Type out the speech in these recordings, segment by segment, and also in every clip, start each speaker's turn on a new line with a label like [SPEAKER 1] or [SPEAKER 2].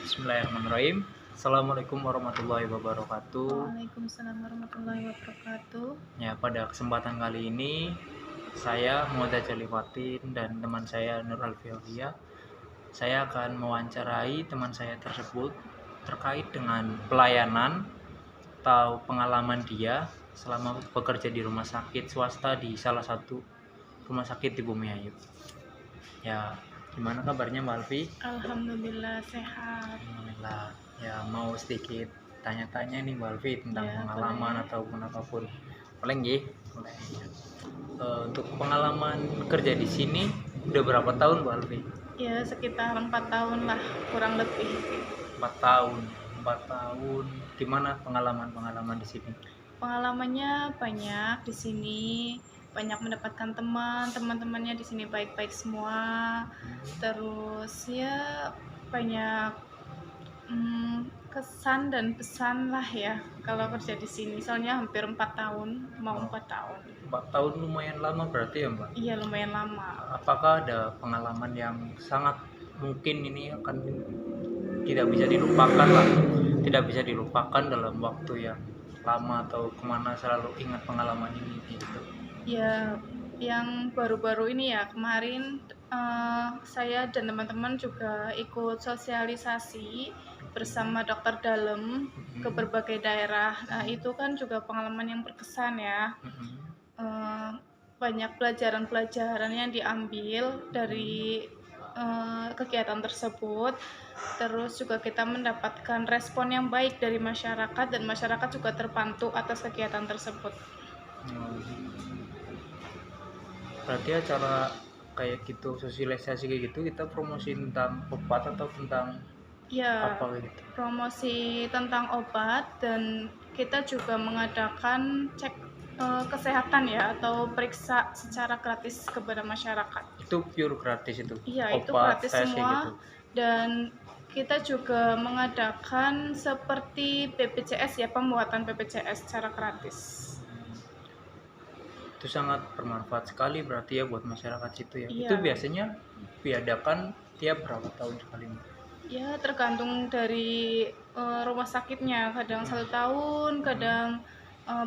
[SPEAKER 1] Bismillahirrahmanirrahim. Assalamualaikum warahmatullahi wabarakatuh.
[SPEAKER 2] Waalaikumsalam warahmatullahi wabarakatuh.
[SPEAKER 1] Ya, pada kesempatan kali ini saya Muhammad Jalifatin dan teman saya Nur Alfioria. Saya akan mewawancarai teman saya tersebut terkait dengan pelayanan atau pengalaman dia selama bekerja di rumah sakit swasta di salah satu rumah sakit di Bumiayu. Ya, gimana kabarnya Mbak Alfi?
[SPEAKER 2] Alhamdulillah sehat.
[SPEAKER 1] Alhamdulillah. Ya, mau sedikit tanya-tanya nih Mbak Alfi tentang
[SPEAKER 2] Ya,
[SPEAKER 1] pengalaman
[SPEAKER 2] boleh.
[SPEAKER 1] ataupun apapun. Boleh nggih? Boleh. Untuk pengalaman kerja di sini udah berapa tahun Mbak Alfi?
[SPEAKER 2] Ya, sekitar 4 tahun lah, kurang lebih.
[SPEAKER 1] 4 tahun. 4 tahun. Gimana pengalaman-pengalaman di sini?
[SPEAKER 2] Pengalamannya banyak di sini, banyak mendapatkan teman-temannya di sini baik-baik semua. Terus ya banyak kesan dan pesan lah ya kalau kerja di sini. Soalnya hampir 4 tahun, mau 4 tahun.
[SPEAKER 1] 4 tahun lumayan lama berarti ya Mbak?
[SPEAKER 2] Iya, lumayan lama.
[SPEAKER 1] Apakah ada pengalaman yang sangat mungkin ini akan tidak bisa dilupakan lah, tidak bisa dilupakan dalam waktu yang lama atau kemana selalu ingat pengalaman ini gitu?
[SPEAKER 2] Ya, yang baru-baru ini ya kemarin saya dan teman-teman juga ikut sosialisasi bersama dokter dalam ke berbagai daerah. Nah, itu kan juga pengalaman yang berkesan ya. Banyak pelajaran-pelajaran yang diambil dari kegiatan tersebut. Terus juga kita mendapatkan respon yang baik dari masyarakat dan masyarakat juga terbantu atas kegiatan tersebut.
[SPEAKER 1] Berarti acara kayak gitu, sosialisasi kayak gitu, kita promosi tentang obat atau tentang
[SPEAKER 2] Ya,
[SPEAKER 1] apa gitu?
[SPEAKER 2] promosi tentang obat dan kita juga mengadakan cek kesehatan ya atau periksa secara gratis kepada masyarakat.
[SPEAKER 1] Itu pure gratis itu?
[SPEAKER 2] Iya, itu
[SPEAKER 1] Obat,
[SPEAKER 2] gratis
[SPEAKER 1] tes
[SPEAKER 2] semua
[SPEAKER 1] gitu?
[SPEAKER 2] dan kita juga mengadakan seperti BPJS ya, pembuatan BPJS secara gratis.
[SPEAKER 1] Itu sangat bermanfaat sekali berarti ya buat masyarakat situ ya.
[SPEAKER 2] Iya.
[SPEAKER 1] Itu biasanya diadakan tiap berapa tahun sekali?
[SPEAKER 2] Ya, tergantung dari rumah sakitnya. Kadang 1 tahun, kadang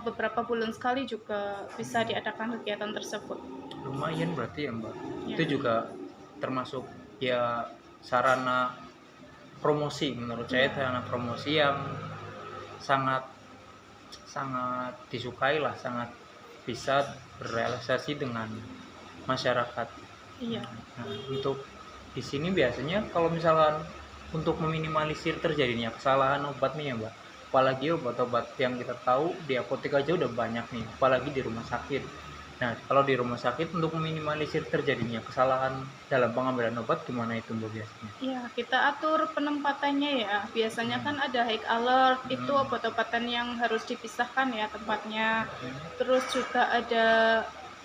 [SPEAKER 2] beberapa bulan sekali juga bisa diadakan kegiatan tersebut.
[SPEAKER 1] Lumayan berarti ya Mbak.
[SPEAKER 2] Ya.
[SPEAKER 1] Itu juga termasuk ya sarana promosi, menurut saya sarana promosi yang sangat sangat disukai lah, sangat bisa berrealisasi dengan masyarakat.
[SPEAKER 2] Iya.
[SPEAKER 1] Nah, untuk di sini biasanya kalau misalkan untuk meminimalisir terjadinya kesalahan obat nih ya Mbak, apalagi obat-obat yang kita tahu di apotek aja udah banyak nih, apalagi di rumah sakit. Nah, kalau di rumah sakit untuk meminimalisir terjadinya kesalahan dalam pengambilan obat gimana itu Mbak biasanya?
[SPEAKER 2] Ya, kita atur penempatannya ya. Biasanya kan ada high alert, itu obat-obatan yang harus dipisahkan ya tempatnya. Terus juga ada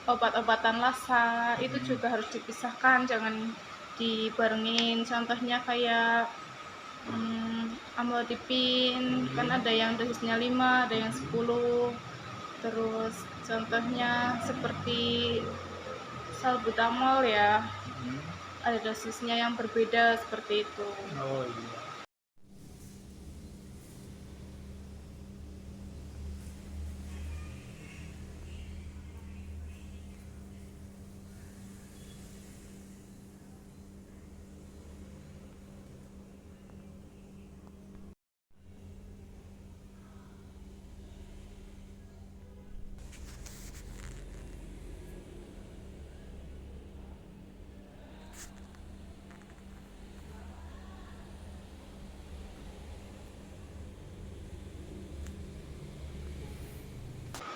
[SPEAKER 2] obat-obatan lasa, itu juga harus dipisahkan, jangan dibarengin. Contohnya kayak amlodipin, kan ada yang dosisnya 5, ada yang 10. Terus contohnya seperti salbutamol ya, ada dosisnya yang berbeda seperti itu.
[SPEAKER 1] Oh iya.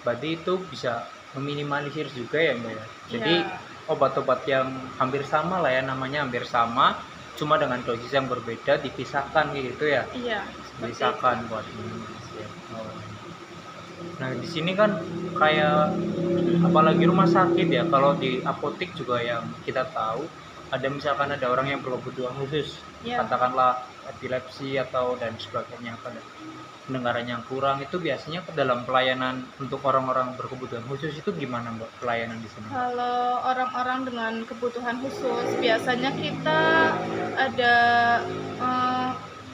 [SPEAKER 1] Berarti itu bisa meminimalisir juga ya Mbak ya. Jadi obat-obat yang hampir sama lah ya, namanya hampir sama, cuma dengan dosis yang berbeda dipisahkan gitu ya.
[SPEAKER 2] Iya,
[SPEAKER 1] Dipisahkan buat minimalisir. Oh. Nah di sini kan kayak apalagi rumah sakit ya, kalau di apotek juga yang kita tahu ada misalkan ada orang yang berkebutuhan khusus, katakanlah epilepsi atau dan sebagainya, pada pendengaran yang kurang, itu biasanya ke dalam pelayanan untuk orang-orang berkebutuhan khusus itu gimana Mbak pelayanan di sini?
[SPEAKER 2] Kalau orang-orang dengan kebutuhan khusus biasanya kita ada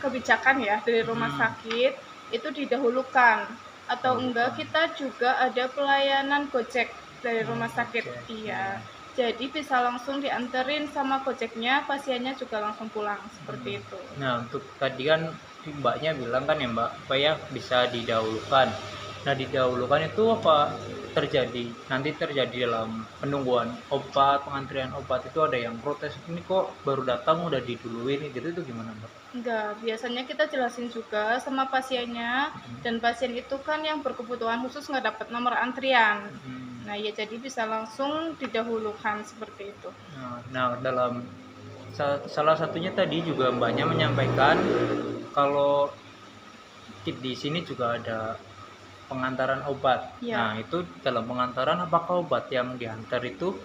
[SPEAKER 2] kebijakan ya dari rumah sakit itu didahulukan, atau enggak kita juga ada pelayanan Gojek dari rumah sakit.
[SPEAKER 1] Gojek.
[SPEAKER 2] Iya. Jadi bisa langsung dianterin sama Gojeknya, pasiennya juga langsung pulang seperti itu.
[SPEAKER 1] Nah, untuk tadi kan Mbaknya bilang kan ya Mbak, supaya bisa didahulukan. Nah, didahulukan itu apa nanti terjadi dalam penungguan obat, pengantrian obat itu ada yang protes, ini kok baru datang udah diduluin gitu, itu gimana Mbak?
[SPEAKER 2] Enggak, biasanya kita jelasin juga sama pasiennya, dan pasien itu kan yang berkebutuhan khusus nggak dapat nomor antrian. Nah ya jadi bisa langsung didahulukan seperti itu.
[SPEAKER 1] Nah, dalam salah satunya tadi juga Mbaknya menyampaikan kalau di sini juga ada pengantaran obat.
[SPEAKER 2] Ya.
[SPEAKER 1] Nah, itu dalam pengantaran apakah obat yang diantar itu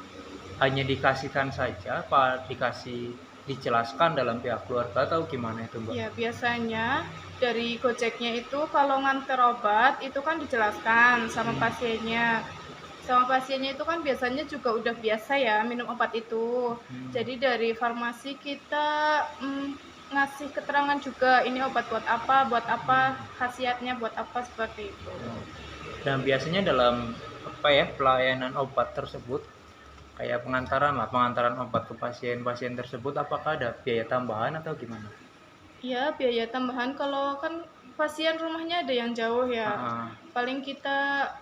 [SPEAKER 1] hanya dikasihkan saja, apa dijelaskan dalam pihak keluarga atau gimana itu Mbak?
[SPEAKER 2] Ya biasanya dari Gojeknya itu kalau nganter obat itu kan dijelaskan sama pasiennya. Sama pasiennya itu kan biasanya juga udah biasa ya minum obat itu. Jadi dari farmasi kita ngasih keterangan juga ini obat buat apa, khasiatnya buat apa, seperti itu.
[SPEAKER 1] Dan biasanya dalam pelayanan obat tersebut, kayak pengantaran obat ke pasien tersebut, apakah ada biaya tambahan atau gimana?
[SPEAKER 2] Ya biaya tambahan kalau kan pasien rumahnya ada yang jauh ya. Paling kita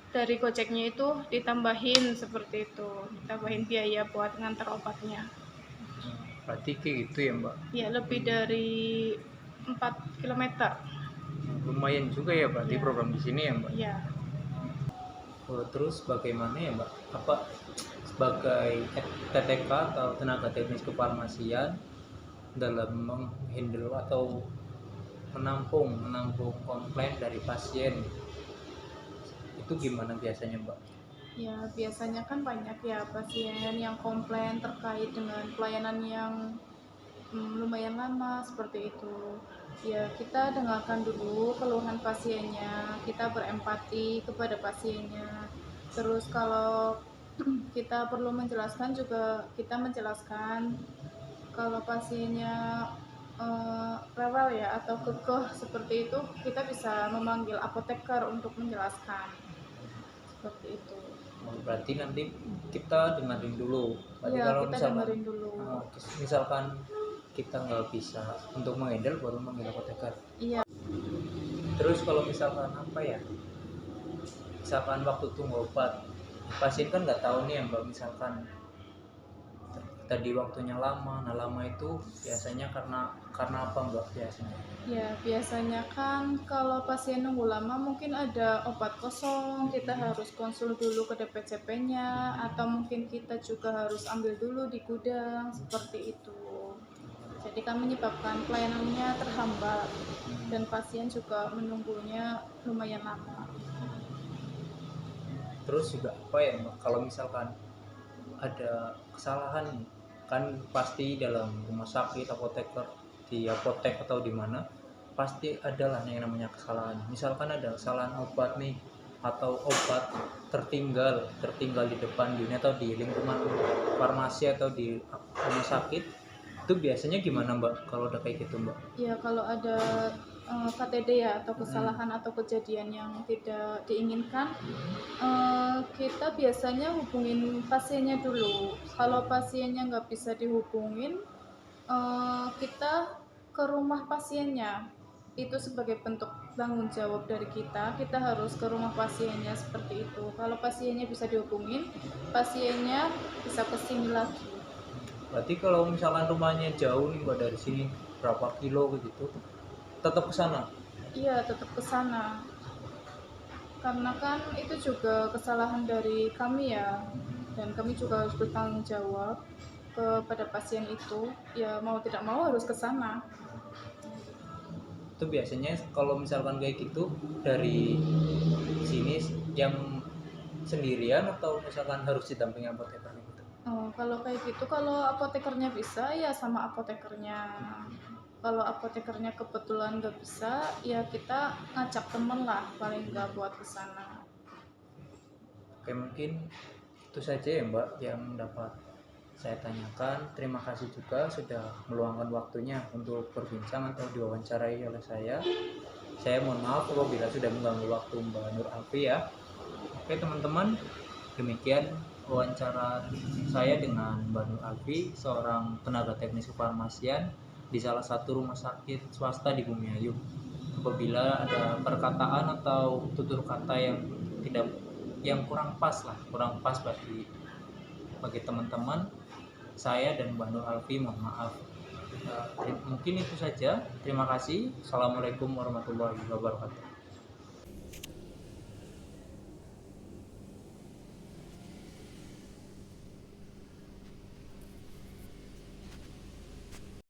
[SPEAKER 2] dari Gojeknya itu ditambahin seperti itu, ditambahin biaya buat ngantar obatnya.
[SPEAKER 1] Berarti kayak gitu ya Mbak?
[SPEAKER 2] Ya lebih dari 4 km.
[SPEAKER 1] Lumayan juga ya berarti program di sini ya Mbak?
[SPEAKER 2] Ya.
[SPEAKER 1] Terus bagaimana ya Mbak? Apa sebagai TTK atau tenaga teknis kefarmasian dalam menghandle atau menampung komplain dari pasien itu gimana biasanya Mbak?
[SPEAKER 2] Ya biasanya kan banyak ya pasien yang komplain terkait dengan pelayanan yang lumayan lama seperti itu. Ya kita dengarkan dulu keluhan pasiennya, kita berempati kepada pasiennya. Terus kalau kita perlu menjelaskan juga kita menjelaskan. Kalau pasiennya rewel ya atau kekeh seperti itu, kita bisa memanggil apoteker untuk menjelaskan seperti itu.
[SPEAKER 1] Berarti nanti kita dengerin dulu. Berarti
[SPEAKER 2] Ya,
[SPEAKER 1] kalau
[SPEAKER 2] kita
[SPEAKER 1] misalkan
[SPEAKER 2] dengerin dulu.
[SPEAKER 1] Misalkan kita nggak bisa untuk menghandle baru manggil apoteker.
[SPEAKER 2] Iya.
[SPEAKER 1] Terus kalau misalkan misalkan waktu tunggu obat, pasien kan nggak tahu nih ya Mbak, misalkan tadi waktunya lama. Nah, lama itu biasanya karena apa Mbak biasanya?
[SPEAKER 2] Ya, biasanya kan kalau pasien nunggu lama mungkin ada obat kosong, kita harus konsul dulu ke DPCP-nya, atau mungkin kita juga harus ambil dulu di gudang, seperti itu. Jadi kan menyebabkan pelayanannya terhambat dan pasien juga menunggunya lumayan lama.
[SPEAKER 1] Terus juga apa ya Mbak, kalau misalkan ada kesalahan, kan pasti dalam rumah sakit, apoteker, di apotek atau di mana pasti adalah yang namanya kesalahan. Misalkan ada kesalahan obat nih, atau obat tertinggal di depan unit atau di lingkungan farmasi atau di rumah sakit, itu biasanya gimana Mbak kalau udah kayak gitu Mbak?
[SPEAKER 2] Ya kalau ada KTD ya atau kesalahan atau kejadian yang tidak diinginkan, kita biasanya hubungin pasiennya dulu. Kalau pasiennya nggak bisa dihubungin, kita ke rumah pasiennya. Itu sebagai bentuk tanggung jawab dari kita harus ke rumah pasiennya seperti itu. Kalau pasiennya bisa dihubungin, pasiennya bisa kesini lagi.
[SPEAKER 1] Berarti kalau misalkan rumahnya jauh nih Mbak dari sini berapa kilo gitu, tetap ke sana?
[SPEAKER 2] Iya, tetap ke sana. Karena kan itu juga kesalahan dari kami ya, dan kami juga harus bertanggung jawab kepada pasien itu. Ya mau tidak mau harus ke sana.
[SPEAKER 1] Itu biasanya kalau misalkan kayak gitu dari sini yang sendirian atau misalkan harus didampingi apoteker gitu?
[SPEAKER 2] Kalau kayak gitu, kalau apotekernya bisa ya sama apotekernya. Kalau apotekernya kebetulan nggak bisa, ya kita ngajak temen lah paling nggak buat ke sana.
[SPEAKER 1] Oke, mungkin itu saja ya Mbak yang dapat saya tanyakan. Terima kasih juga sudah meluangkan waktunya untuk berbincang atau diwawancarai oleh saya. Saya mohon maaf apabila sudah mengganggu waktu Mbak Nur Alfi ya. Oke teman-teman, demikian wawancara saya dengan Mbak Nur Alfi, seorang tenaga teknis kefarmasian di salah satu rumah sakit swasta di Bumiayu. Apabila ada perkataan atau tutur kata yang kurang pas bagi teman-teman, saya dan Mbak Nur Alfi mohon maaf. Mungkin itu saja. Terima kasih. Assalamualaikum warahmatullahi wabarakatuh.